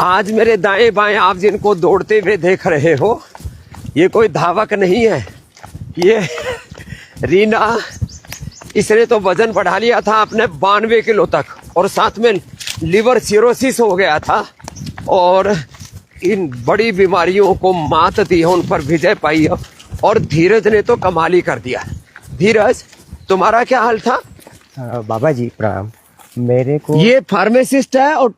आज मेरे दाएं बाएं आप जिनको दौड़ते हुए देख रहे हो, ये कोई धावक नहीं है, ये रीना। इसने तो वजन बढ़ा लिया था अपने 92 किलो तक, और साथ में लिवर सिरोसिस हो गया था, और इन बड़ी बीमारियों को मात दी है, उन पर विजय पाई है। और धीरज ने तो कमाल ही कर दिया। धीरज, तुम्हारा क्या हाल था? बाबा जी प्रणाम। मेरे को ये फार्मासिस्ट है और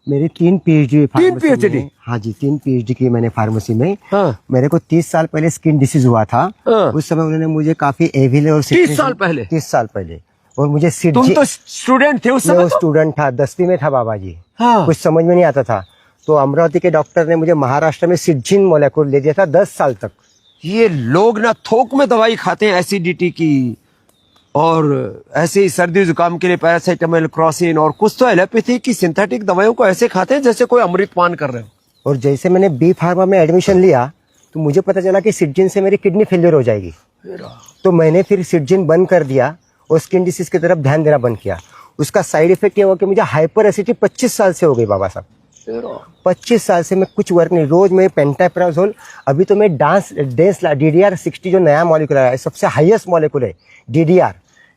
मेरी 3 PhD PhD? हाँ जी, 3 PhD की मैंने फार्मेसी में। हाँ। मेरे को 30 साल पहले स्किन डिसीज हुआ था। हाँ। उस समय उन्होंने मुझे काफी एविल और 30 साल पहले? 30 साल पहले। और मुझे तुम तो स्टूडेंट थे उस समय? स्टूडेंट था, 10वीं में था बाबा जी। हाँ। कुछ समझ में नहीं आता था, तो अमरावती के डॉक्टर ने मुझे महाराष्ट्र में सिडजिन मोलेकुल ले दिया था 10 साल तक। ये लोग ना थोक में दवाई खाते हैं एसिडिटी की, और ऐसे ही सर्दी जुकाम के लिए पैरासिटामोल, क्रोसिन, और कुछ तो एलोपैथी की सिंथेटिक दवाइयों को ऐसे खाते हैं जैसे कोई अमृत पान कर रहे हो। और जैसे मैंने बी फार्मा में एडमिशन लिया तो मुझे पता चला कि सिडजिन से मेरी किडनी फेलियर हो जाएगी, तो मैंने फिर सिडजिन बंद कर दिया और स्किन डिसीज की तरफ ध्यान देना बंद किया। उसका साइड इफेक्ट ये हुआ कि मुझे हाइपर एसिडिटी 25 साल से हो गई बाबा साहब। 25 साल से मैं कुछ वर्क नहीं, रोज मैं पेंटाप्राजोल, अभी तो मैं डेंस DDR-60 जो नया मॉलिक्यूल है, सबसे हाईएस्ट मॉलिक्यूल है DDR,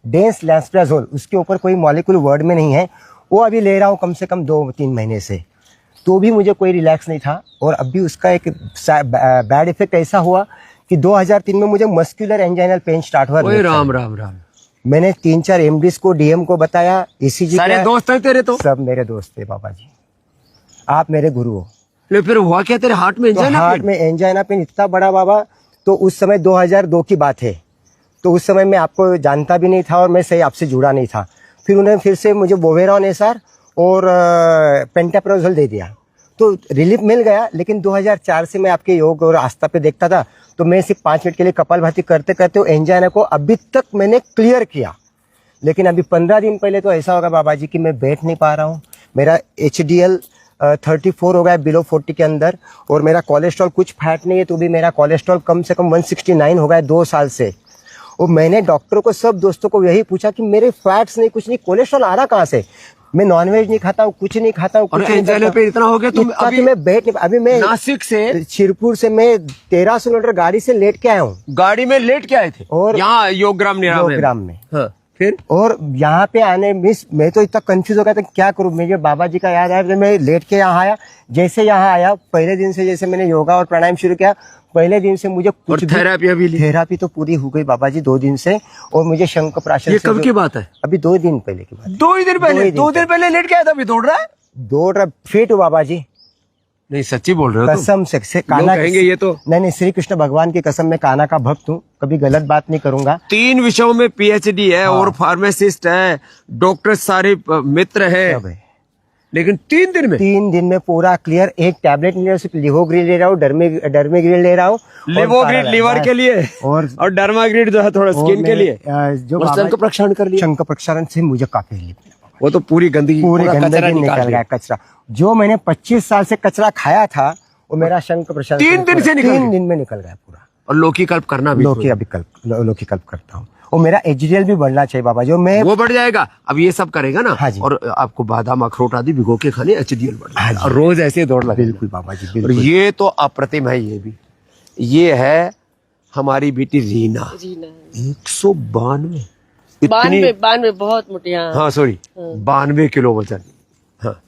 डेंस लैंसप्राजोल, उसके ऊपर कोई मॉलिक्यूल वर्ड में नहीं है, वो अभी ले रहा हूँ कम से कम 2-3 महीने से, तो भी मुझे कोई रिलैक्स नहीं था। और अभी उसका एक बैड इफेक्ट ऐसा हुआ कि 2003 में मुझे मस्कुलर एंजाइनल पेन स्टार्ट हुआ। राम राम राम। मैंने 3-4 MDs को, DM को बताया, ECG सारे दोस्त हैं तेरे? तो सब मेरे दोस्त थे बाबा जी, आप मेरे गुरु हो। ले फिर हुआ क्या तेरे हार्ट में? तो हार्ट में एंजाइना पेन इतना बड़ा बाबा, तो उस समय 2002 की बात है, तो उस समय मैं आपको जानता भी नहीं था और मैं सही आपसे जुड़ा नहीं था। फिर उन्होंने फिर से मुझे बोवेरॉन SR और पेंटाप्राजोल दे दिया, तो रिलीफ मिल गया। लेकिन 2004 से मैं आपके योग और आस्था पे देखता था, तो मैं सिर्फ 5 मिनट के लिए कपालभाति करते करते एंजाइना को अभी तक मैंने क्लियर किया। लेकिन अभी 15 दिन पहले तो ऐसा होगा बाबा जी कि मैं बैठ नहीं पा रहा हूँ। मेरा HDL 34 हो गया बिलो 40 के अंदर, और मेरा कोलेस्ट्रॉल, कुछ फैट नहीं है तो भी मेरा कोलेस्ट्रॉल कम से कम 169 हो गया 2 साल से। और मैंने डॉक्टरों को, सब दोस्तों को यही पूछा कि मेरे फैट्स नहीं, कुछ नहीं, कोलेस्ट्रॉल आ रहा कहाँ से? मैं नॉनवेज नहीं खाता हूँ, कुछ नहीं खाता हूँ, कुछ नहीं एंजाइना पे इतना हो गया तुम? अभी मैं बैठ नहीं, अभी मैं नासिक से, शिरपुर से मैं 1300 किलोमीटर गाड़ी से लेट के आया हूँ। गाड़ी में लेट के आए थे? और यहाँ योगग्राम में। हाँ। फिर और यहाँ पे आने मैं तो इतना कंफ्यूज हो गया था क्या करूँ। मुझे बाबा जी का याद आया, तो मैं लेट के यहाँ आया। जैसे यहाँ आया, पहले दिन से जैसे मैंने योगा और प्राणायाम शुरू किया, पहले दिन से मुझे कुछ थेरापी तो पूरी हो गई बाबा जी 2 दिन से। और मुझे शंख प्राशन, ये कब की बात है? अभी 2 दिन पहले की बात। 2 दिन पहले? 2 दिन पहले लेट के आया था, अभी दौड़ रहा फिट हो बाबा जी। नहीं, सच्ची बोल रहे हो? कसम से काना कहेंगे ये तो। नहीं, श्री कृष्ण भगवान की कसम, मैं काना का भक्त हूँ, कभी गलत बात नहीं करूंगा। 3 विषयों में PhD है। हाँ। और फार्मासिस्ट है, डॉक्टर सारे मित्र है। लेकिन 3 दिन में पूरा क्लियर। एक टैबलेट नहीं ले रहा, सिर्फ लिवोग्रिल ले रहा हूँ, डर्मीग्रिल ले रहा हूँ। लिवोग्रिल लिवर के लिए, और डर्माग्रिल जो है थोड़ा स्किन के लिए। जो शंख प्रक्षालन कर लिया, शंख प्रक्षालन से मुझे काफी रिलीफ, वो तो पूरी गंदगी निकल गया। कचरा जो मैंने 25 साल से कचरा खाया था, वो मेरा शंख प्रक्षालन 3 दिन से 3 दिन में निकल गया पूरा। और लौकी कल्प करना भी, लौकी कल्प करता हूँ। और मेरा HDL भी बढ़ना चाहिए बाबा, जो मैं वो बढ़ जाएगा। अब ये सब करेगा ना। हाँ जी। और आपको बादाम, अखरोट आदि भिगो के खाने, HDL बढ़ जाएगा। और रोज ऐसे दौड़ लगे। बिल्कुल बाबा जी, बिल्कुल। और ये तो अप्रतिम है। ये भी, ये है हमारी बेटी रीना। 192 बहुत मोटी। हाँ सॉरी, 92 किलो वजन। हाँ।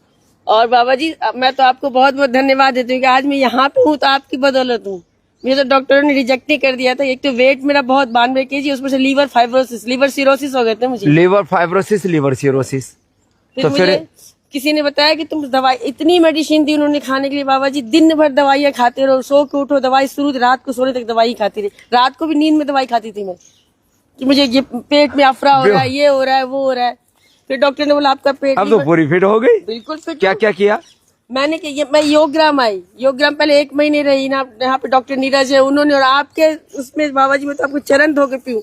और बाबा जी, मैं तो आपको बहुत बहुत धन्यवाद देती हूँ कि आज मैं यहाँ पे हूँ तो आपकी बदौलत हूँ। मुझे तो डॉक्टरों ने रिजेक्ट ही कर दिया था। एक तो वेट मेरा बहुत 92 kg, उसमें से लिवर फाइब्रोसिस, लिवर सिरोसिस हो गए थे मुझे। Liver fibrosis, liver cirrhosis. तो फिर किसी ने बताया कि तुम दवाई, इतनी मेडिसिन दी उन्होंने खाने के लिए बाबा जी, दिन भर दवाइयाँ खाते रहो, सो के उठो दवाई शुरू, रात को सोने तक दवाई खाती रही। रात को भी नींद में दवाई खाती थी मैं, कि मुझे ये पेट में अफरा हो रहा है, ये हो रहा है, वो हो रहा है। फिर डॉक्टर ने बोला आपका पेट, अब तो पूरी फिट हो गई। बिल्कुल फिट। क्या क्या किया? मैंने मैं योगग्राम आई, योगग्राम पहले 1 महीने रही ना, यहाँ पे डॉक्टर नीरज है, उन्होंने, और आपके उसमें बाबा जी, मैं तो आपको चरण धो के पीऊं।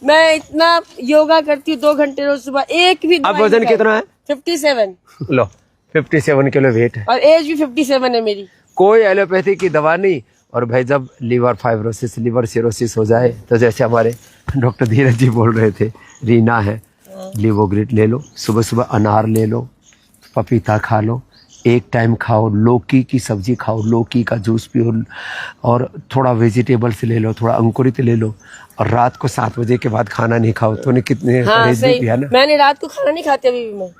मैं इतना योगा करती हूँ 2 घंटे रोज सुबह, एक भी। अब वजन कितना है? 57। लो, 57 किलो वेट है, और एज भी 57 है मेरी। कोई एलोपैथी की दवा नहीं। और भाई जब लिवर फाइब्रोसिस, लिवर सिरोसिस हो जाए, तो जैसे हमारे डॉक्टर धीरज जी बोल रहे थे, रीना है, लिवोग्रिड ले लो, सुबह सुबह अनार ले लो, पपीता खा लो, एक टाइम खाओ, लौकी की सब्जी खाओ, लौकी का जूस पियो, और थोड़ा वेजिटेबल्स ले लो, थोड़ा अंकुरित ले लो, और रात को 7 बजे के बाद खाना नहीं खाओ। तूने कितने हाँ परहेज भी सही, किया ना। मैंने रात को खाना नहीं खाती, अभी भी मैं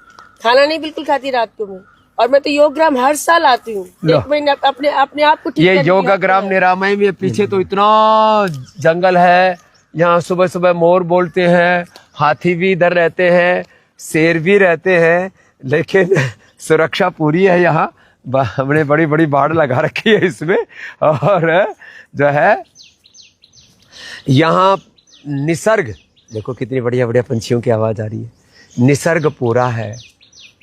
खाना नहीं बिल्कुल खाती रात को मैं। और मैं तो योग ग्राम हर साल आती हूँ, लो। 1 महीने अपने आप को ठीक ये करने के योगा लिए ग्राम आते हैं। निरामय में पीछे तो इतना जंगल है, यहाँ सुबह सुबह मोर बोलते हैं, हाथी भी इधर रहते हैं, शेर भी रहते हैं, लेकिन सुरक्षा पूरी है यहाँ। हमने बड़ी बड़ी बाड़ लगा रखी है इसमें, और जो है यहाँ निसर्ग देखो कितनी बढ़िया बढ़िया पंछियों की आवाज आ रही है। निसर्ग पूरा है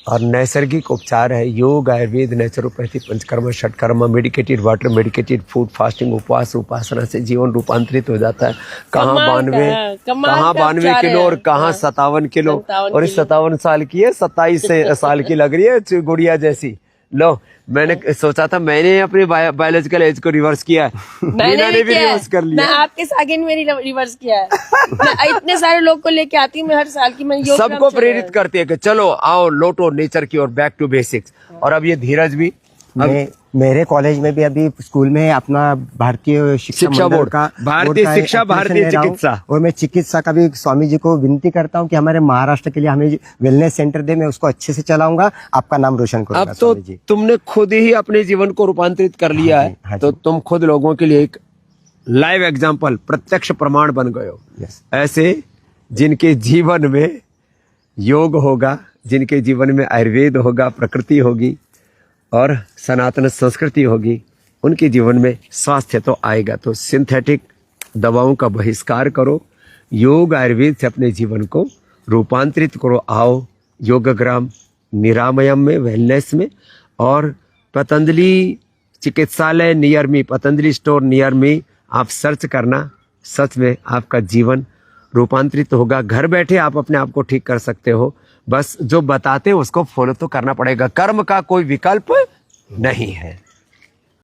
और नैसर्गिक उपचार है। Yoga, Ayurveda, naturopathy, panchakarma, shatkarma, medicated water, medicated food, fasting, उपवास, उपासना से जीवन रूपांतरित हो जाता है। कहाँ 92 किलो और कहाँ 57 किलो, और इस 57 साल की है, 27 साल की लग रही है गुड़िया जैसी। लो, मैंने सोचा था, मैंने अपने बायोलॉजिकल एज को रिवर्स किया है, मीना ने भी रिवर्स कर लिया। मैं आपके सागे में रिवर्स किया है। मैं इतने सारे लोग को लेके आती हूँ मैं हर साल की। मैं योग सबको प्रेरित करती है कि चलो आओ लौटो नेचर की ओर, बैक टू बेसिक्स। और अब ये धीरज भी मेरे कॉलेज में भी अभी स्कूल में अपना भारतीय शिक्षा मंडल बोर्ड का भारतीय शिक्षा, भारतीय चिकित्सा, और मैं चिकित्सा का भी स्वामी जी को विनती करता हूँ कि हमारे महाराष्ट्र के लिए हमें वेलनेस सेंटर दे, मैं उसको अच्छे से चलाऊंगा, आपका नाम रोशन करूंगा। अब तो तुमने खुद ही अपने जीवन को रूपांतरित कर लिया है, तो तुम खुद लोगों के लिए एक लाइव एग्जाम्पल, प्रत्यक्ष प्रमाण बन गए हो। ऐसे जिनके जीवन में योग होगा, जिनके जीवन में आयुर्वेद होगा, प्रकृति होगी और सनातन संस्कृति होगी, उनके जीवन में स्वास्थ्य तो आएगा। तो सिंथेटिक दवाओं का बहिष्कार करो, योग आयुर्वेद से अपने जीवन को रूपांतरित करो। आओ योगग्राम निरामयम में, वेलनेस में, और पतंजलि चिकित्सालय near me, Patanjali store near me आप सर्च करना। सच में आपका जीवन रूपांतरित होगा। घर बैठे आप अपने आप को ठीक कर सकते हो, बस जो बताते हैं उसको फॉलो तो करना पड़ेगा। कर्म का कोई विकल्प नहीं है।